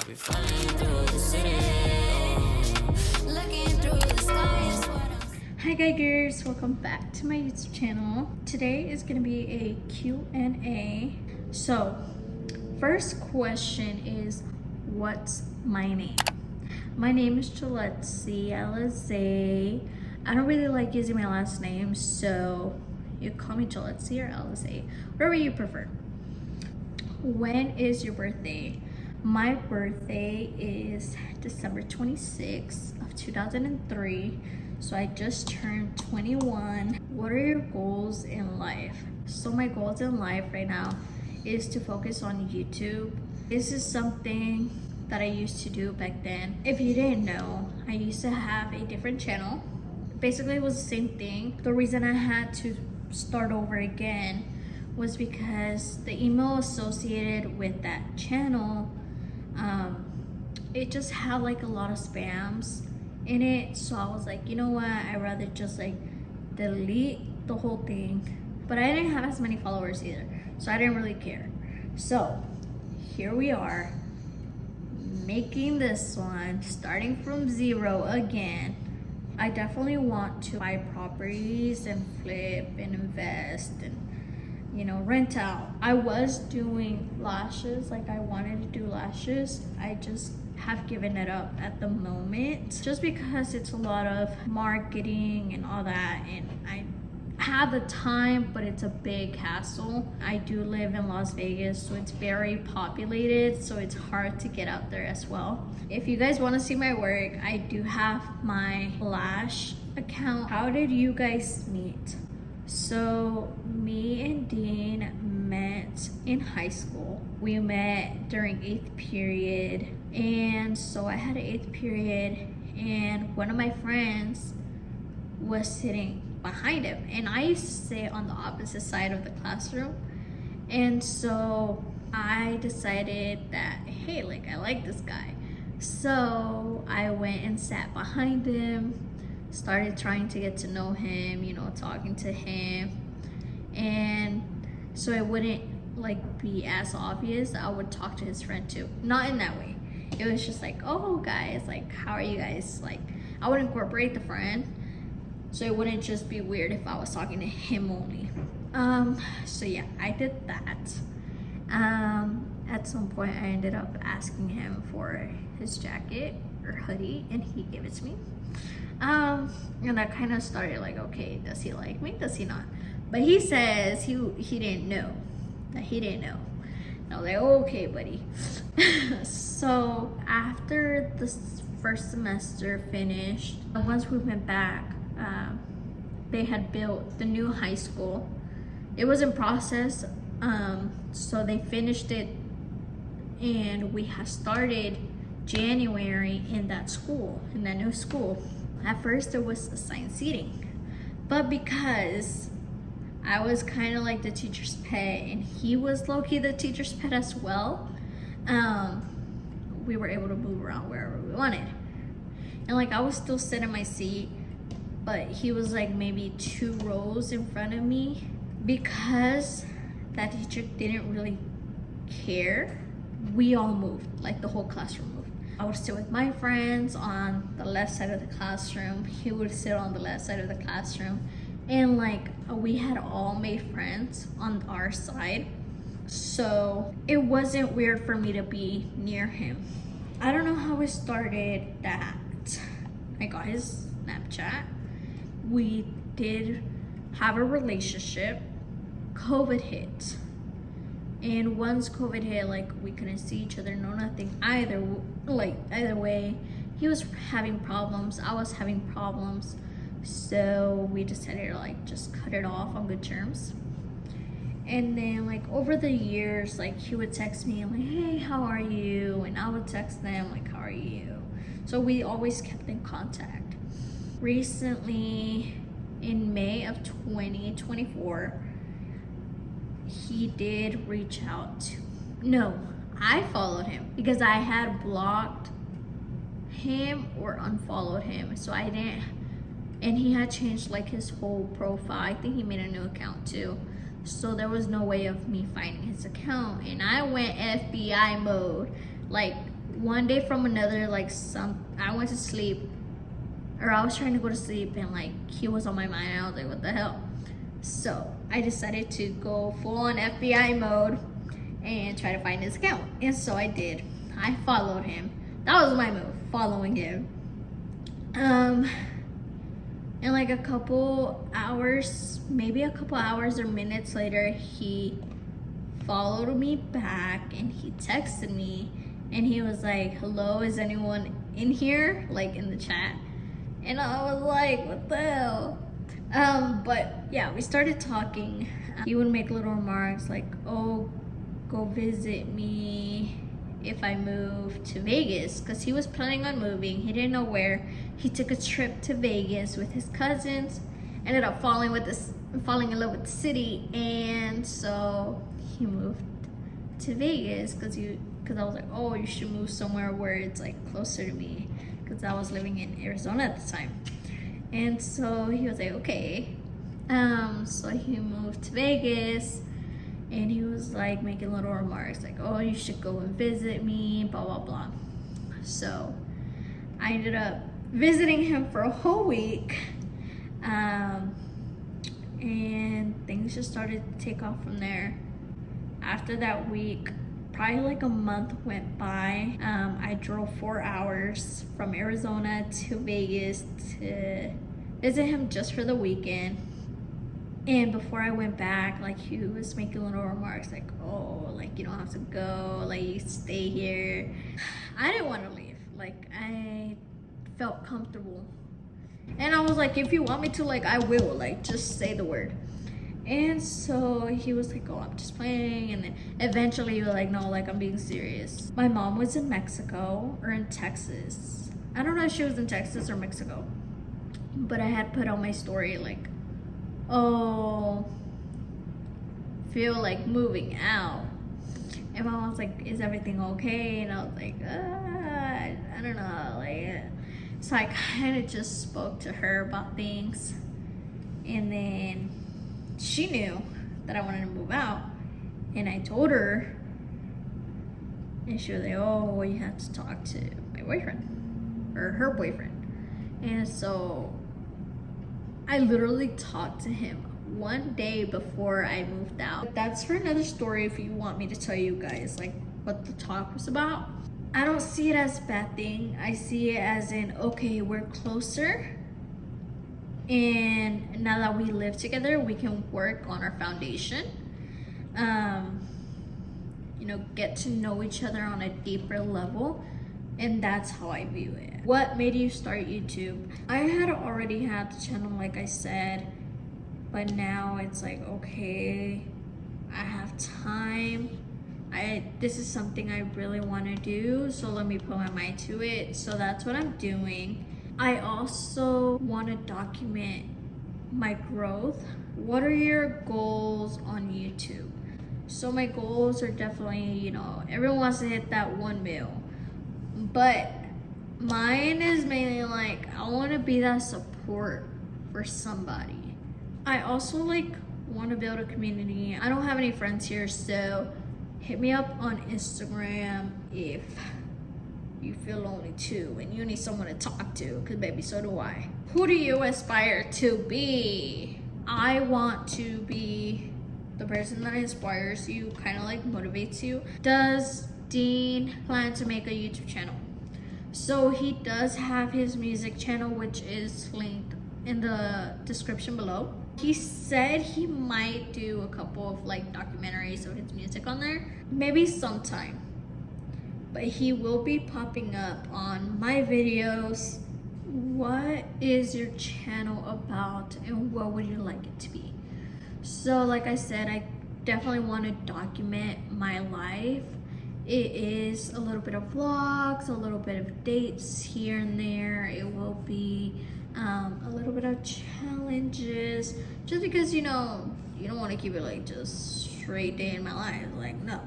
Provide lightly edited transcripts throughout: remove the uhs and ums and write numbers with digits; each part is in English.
We flying through the city, looking through the sky is what I'm. Hi guygurs, welcome back to my YouTube channel. Today is gonna be a Q&A. So, first question is, what's my name? My name is Jaletzyalllize. I don't really like using my last name, so you call me Jaletzy or Alize, whatever you prefer. When is your birthday? My birthday is December 26th of 2003. So I just turned 21. What are your goals in life? So my goals in life right now is to focus on YouTube. This is something that I used to do back then. If you didn't know, I used to have a different channel. Basically it was the same thing. The reason I had to start over again was because the email associated with that channel, it just had like a lot of spams in it. So I was like, you know what, I'd rather just like delete the whole thing. But I didn't have as many followers either, so I didn't really care. So here we are, making this one, starting from zero again. I definitely want to buy properties and flip and invest and, you know, rent out. I was doing lashes, like I wanted to do lashes. I just have given it up at the moment just because it's a lot of marketing and all that, and I have the time, but it's a big hassle. I do live in Las Vegas, so it's very populated, so it's hard to get out there as well. If you guys want to see my work, I do have my lash account. How did you guys meet? So me and Dean met in high school. We met during 8th period, and so I had an 8th period, and one of my friends was sitting behind him, and I used to sit on the opposite side of the classroom. And so I decided that, hey, like I like this guy. So I went and sat behind him, started trying to get to know him, you know, talking to him. And so it wouldn't like be as obvious, I would talk to his friend too. Not in that way. It was just like, oh guys, like how are you guys? Like I would incorporate the friend, so it wouldn't just be weird if I was talking to him only. So yeah, I did that. At some point I ended up asking him for his jacket or hoodie, and he gave it to me. And that kind of started like, okay, does he like me? Does he not? But he says he didn't know, that he didn't know. And I was like, okay, buddy. So after the first semester finished, once we went back, they had built the new high school. It was in process, so they finished it, and we had started January in that school, in that new school. At first it was assigned seating, but because I was kind of like the teacher's pet and he was low-key the teacher's pet as well, we were able to move around wherever we wanted. And like I was still sitting in my seat, but he was like maybe 2 rows in front of me. Because that teacher didn't really care, we all moved, like the whole classroom moved. I would sit with my friends on the left side of the classroom, he would sit on the left side of the classroom, and like we had all made friends on our side, so it wasn't weird for me to be near him. I don't know how it started that I got his Snapchat. We did have a relationship. COVID hit, and once COVID hit, like we couldn't see each other, no nothing. Either way, he was having problems, I was having problems, so we decided to like just cut it off on good terms. And then like over the years, like he would text me like, hey, how are you? And I would text them like, how are you? So we always kept in contact. Recently, in May of 2024, he did reach out to, no, I followed him because I had blocked him or unfollowed him, so I didn't, and he had changed like his whole profile. I think he made a new account too, so there was no way of me finding his account, and I went FBI mode, like one day from another, like I went to sleep, or I was trying to go to sleep, and like he was on my mind, and I was like, what the hell? So I decided to go full on FBI mode and try to find his account. And so I did. I followed him. That was my move, following him. And like a couple hours, maybe a couple hours or minutes later, he followed me back and he texted me and he was like, hello, is anyone in here? Like in the chat. And I was like, what the hell? But yeah, we started talking. He would make little remarks like, oh, go visit me if I move to Vegas, because he was planning on moving. He didn't know where. He took a trip to Vegas with his cousins, ended up falling in love with the city, and so he moved to Vegas because I was like, oh, you should move somewhere where it's like closer to me, because I was living in Arizona at the time. And so he was like, okay. So he moved to Vegas, and he was like making little remarks like, oh, you should go and visit me, blah blah blah. So I ended up visiting him for a whole week, and things just started to take off from there. After that week, probably like a month went by. I drove 4 hours from Arizona to Vegas to visit him just for the weekend. And before I went back, like he was making little remarks like, oh, like you don't have to go, like you stay here. I didn't want to leave. Like I felt comfortable. And I was like, if you want me to, like I will, like just say the word. And so he was like, oh, I'm just playing. And then eventually he was like, no, like I'm being serious. My mom was in Mexico or in Texas. I don't know if she was in Texas or Mexico. But I had put on my story like, oh, feel like moving out. And my mom was like, is everything okay? And I was like, I don't know. Like, so I kind of just spoke to her about things. And then she knew that I wanted to move out. And I told her. And she was like, oh, well, you have to talk to my boyfriend. Or her boyfriend. And so I literally talked to him one day before I moved out. But that's for another story if you want me to tell you guys like what the talk was about. I don't see it as a bad thing. I see it as in, okay, we're closer. And now that we live together, we can work on our foundation. You know, get to know each other on a deeper level. And that's how I view it. What made you start YouTube? I had already had the channel, like I said, but now it's like, okay, I have time. This is something I really want to do, so let me put my mind to it. So that's what I'm doing. I also want to document my growth. What are your goals on YouTube? So my goals are definitely, you know, everyone wants to hit that 1 mil. But mine is mainly like, I want to be that support for somebody. I also like want to build a community. I don't have any friends here, so hit me up on Instagram if you feel lonely too and you need someone to talk to, because baby, so do I. Who do you aspire to be? I want to be the person that inspires you, kind of like motivates you. Does Dean plan to make a YouTube channel? So he does have his music channel, which is linked in the description below. He said he might do a couple of like documentaries of his music on there, maybe sometime. But he will be popping up on my videos. What is your channel about and what would you like it to be? So like I said, I definitely want to document my life. It is a little bit of vlogs, a little bit of dates here and there. It will be a little bit of challenges, just because, you know, you don't want to keep it like just straight day in my life, like no.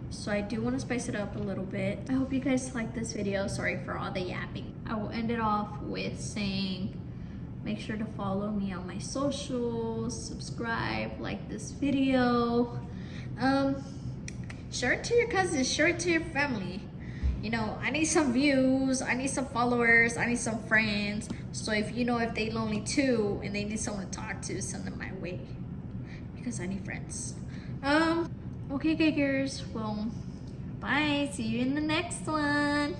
So I do want to spice it up a little bit. I hope you guys like this video. Sorry for all the yapping. I will end it off with saying, make sure to follow me on my socials, subscribe, like this video. Share it to your cousins, share it to your family. You know, I need some views, I need some followers, I need some friends. So if you know if they lonely too and they need someone to talk to, send them my way. Because I need friends. Okay, guygurs. Well, bye. See you in the next one.